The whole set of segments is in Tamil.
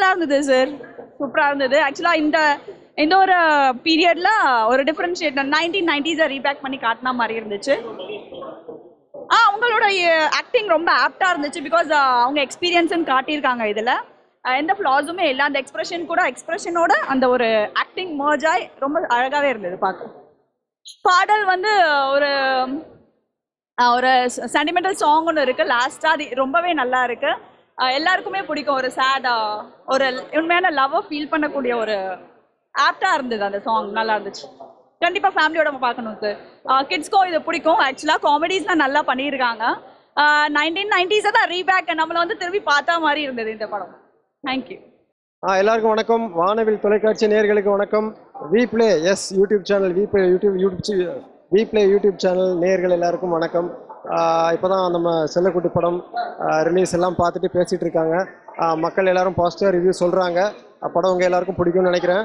சூப்பராக இருந்தது சார், சூப்பராக இருந்தது. ஆக்சுவலாக இந்த ஒரு பீரியடில் ஒரு டிஃப்ரென்ஷியேட் 1990s ரீபேக் பண்ணி காட்டின மாதிரி இருந்துச்சு. அவங்களோட ஆக்டிங் ரொம்ப ஆப்டாக இருந்துச்சு. பிகாஸ் அவங்க எக்ஸ்பீரியன்ஸ்ன்னு காட்டியிருக்காங்க. இதில் எந்த ஃப்ளாஸுமே இல்லை. அந்த எக்ஸ்பிரஷனோட அந்த ஒரு ஆக்டிங் மர்ஜ் ஆகி ரொம்ப அழகாகவே இருந்தது பார்க்க. பாடல் வந்து ஒரு ஒரு சென்டிமெண்டல் சாங் ஒன்று இருக்குது லாஸ்ட்டாக. அது ரொம்பவே நல்லா இருக்குது. எல்லாருக்குமே பிடிக்கும். ஒரு சேடா ஒரு உண்மையான லவ்வை ஃபீல் பண்ணக்கூடிய ஒரு ஆப்டாக இருந்தது. அந்த சாங் நல்லா இருந்துச்சு. கண்டிப்பாக ஃபேமிலியோட பார்க்கணும் சார். கிட்ஸ்க்கும் இது பிடிக்கும். ஆக்சுவலாக காமெடிஸ்லாம் நல்லா பண்ணியிருக்காங்க. 1990s தான் ரீபேக் நம்மளை வந்து திரும்பி பார்த்தா மாதிரி இருந்தது இந்த படம். தேங்க்யூ. எல்லாருக்கும் வணக்கம். வானவில் தொலைக்காட்சி நேயர்களுக்கு வணக்கம். விப்ளே யூடியூப் சேனல் விப்ளே யூடியூப் சேனல் நேயர்கள் எல்லாருக்கும் வணக்கம். இப்போ தான் நம்ம செல்லக்குட்டி படம் ரிலீஸ் எல்லாம் பார்த்துட்டு பேசிகிட்டு இருக்காங்க. மக்கள் எல்லாரும் பாசிட்டிவாக ரிவ்யூ சொல்கிறாங்க. படம் உங்கள் எல்லாருக்கும் பிடிக்கும்னு நினைக்கிறேன்.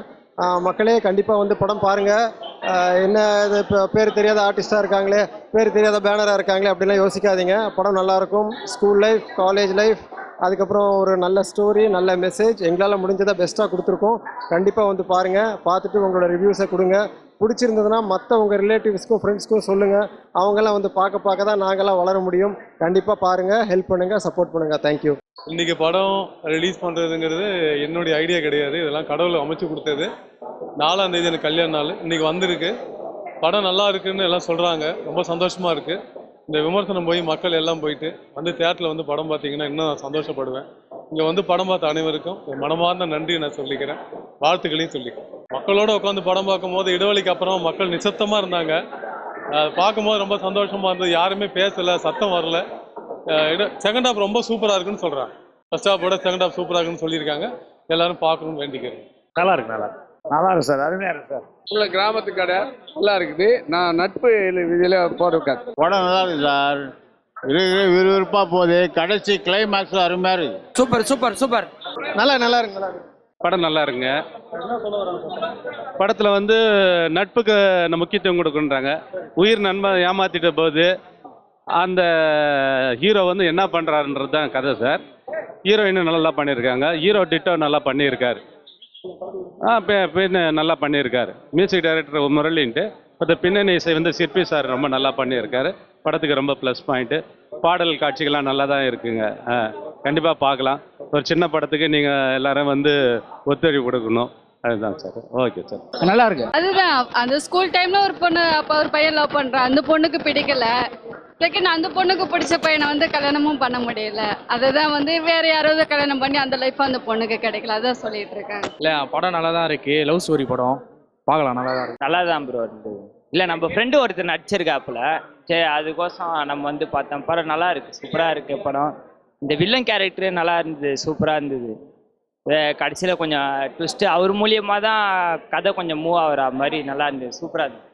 மக்களே கண்டிப்பாக வந்து படம் பாருங்கள். என்ன இது இப்போ பேர் தெரியாத ஆர்டிஸ்டாக இருக்காங்களே, பேர் தெரியாத பேனராக இருக்காங்களே அப்படிலாம் யோசிக்காதீங்க. படம் நல்லாயிருக்கும். ஸ்கூல் லைஃப், காலேஜ் லைஃப், அதுக்கப்புறம் ஒரு நல்ல ஸ்டோரி, நல்ல மெசேஜ், எங்களால் முடிஞ்சதை பெஸ்ட்டாக கொடுத்துருக்கோம். கண்டிப்பாக வந்து பாருங்கள். பார்த்துட்டு உங்களோட ரிவ்யூஸை கொடுங்க. பிடிச்சிருந்ததுன்னா மற்ற உங்கள் ரிலேட்டிவ்ஸ்க்கும் ஃப்ரெண்ட்ஸ்க்கும் சொல்லுங்கள். அவங்கெல்லாம் வந்து பார்க்க தான் நாங்கள்லாம் வளர முடியும். கண்டிப்பாக பாருங்கள், ஹெல்ப் பண்ணுங்கள், சப்போர்ட் பண்ணுங்கள். தேங்க்யூ. இன்றைக்கி படம் ரிலீஸ் பண்ணுறதுங்கிறது என்னுடைய ஐடியா கிடையாது. இதெல்லாம் கடவுள் அமைச்சு கொடுத்தது. 4ஆம் தேதி எனக்கு கல்யாண நாள். இன்றைக்கி வந்திருக்கு. படம் நல்லா இருக்குதுன்னு எல்லாம் சொல்கிறாங்க. ரொம்ப சந்தோஷமாக இருக்குது. இந்த விமர்சனம் போய் மக்கள் எல்லாம் போயிட்டு வந்து தியேட்டரில் வந்து படம் பார்த்தீங்கன்னா இன்னும் சந்தோஷப்படுவேன். இங்கே வந்து படம் பார்த்த அனைவருக்கும் என் மனமார்ந்த நன்றி நான் சொல்லிக்கிறேன். வாழ்த்துக்களையும் சொல்லிக்கிறேன். மக்களோட உட்காந்து படம் பார்க்கும்போது இடைவெளிக்கு அப்புறம் மக்கள் நிசப்தமாக இருந்தாங்க. பார்க்கும்போது ரொம்ப சந்தோஷமாக இருந்தது. யாருமே பேசலை, சத்தம் வரல. செகண்ட் ஹாஃப் ரொம்ப சூப்பராக இருக்குன்னு சொல்கிறாங்க. ஃபர்ஸ்ட் ஹாஃபோட செகண்ட் ஹாஃப் சூப்பராக இருக்குன்னு சொல்லியிருக்காங்க. எல்லாரும் பார்க்கணும்னு வேண்டிக்கிறேன். நல்லா இருக்கு சார், அருமையாக இருக்கு சார். உள்ள கிராமத்து கடை நல்லா இருக்குது. நான் நட்பு இதில் போட்டிருக்கேன். படம் நல்லா இருக்கு சார். விறுவிறுப்பாக போகுது. கடைசி கிளைமேக்ஸ் அருமையாக இருக்கு. சூப்பர் நல்லா இருக்கு. படம் நல்லா இருக்குங்க. படத்தில் வந்து நட்புக்கு முக்கியத்துவம் கொடுக்குன்றாங்க. உயிர் நண்பன் ஏமாத்திட்ட போது அந்த ஹீரோ வந்து என்ன பண்ணுறாருன்றது தான் கதை சார். ஹீரோயினும் நல்லா பண்ணியிருக்காங்க. ஹீரோ டிட்டோ நல்லா பண்ணியிருக்காரு. நல்லா பண்ணியிருக்காரு. மியூசிக் டைரக்டர் முரளின்ட்டு. இப்போ பின்னணி இசை வந்து சிற்பி சார் ரொம்ப நல்லா பண்ணியிருக்காரு. படத்துக்கு ரொம்ப ப்ளஸ் பாயிண்ட்டு. பாடல் காட்சிகள்லாம் நல்லா தான் இருக்குங்க. கண்டிப்பாக பார்க்கலாம். ஒரு சின்ன படத்துக்கு நீங்கள் எல்லாரும் வந்து ஒத்துழைப்பு கொடுக்கணும். அதுதான் சார். ஓகே சார், நல்லா இருக்கு. அதுதான் அந்த ஸ்கூல் டைம்ல ஒரு பொண்ணு அப்போ ஒரு பையன் லவ் பண்றான். அந்த பொண்ணுக்கு பிடிக்கல. செகண்ட் அந்த பொண்ணுக்கு பிடிச்ச பையனை வந்து கல்யாணமும் பண்ண முடியல. அதுதான் வந்து வேற யாராவது கல்யாணம் பண்ணி அந்த லைஃப் அந்த பொண்ணுக்கு கிடைக்கல. அதான் சொல்லிட்டு இருக்காங்க. இல்லை, படம் நல்லா தான் இருக்கு. லவ் ஸ்டோரி படம் பார்க்கலாம். நல்லா தான் இருக்கு. நல்லா தான் ப்ரோ இருந்து. இல்லை, நம்ம ஃப்ரெண்டு ஒருத்தர் நடிச்சிருக்காப்புல. சரி, அதுக்கோசம் நம்ம வந்து பார்த்தோம். படம் நல்லா இருக்கு, சூப்பராக இருக்கு படம். இந்த வில்லன் கேரக்டரே நல்லா இருந்தது, சூப்பராக இருந்தது. கடைசியில் கொஞ்சம் ட்விஸ்ட்டு அவர் மூலியமாக தான் கதை கொஞ்சம் மூவ் ஆகிற மாதிரி நல்லா இருந்தது, சூப்பராக இருந்தது.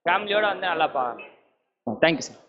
ஃபேமிலியோடு வந்து நல்லா பார்க்கலாம். Thank you sir.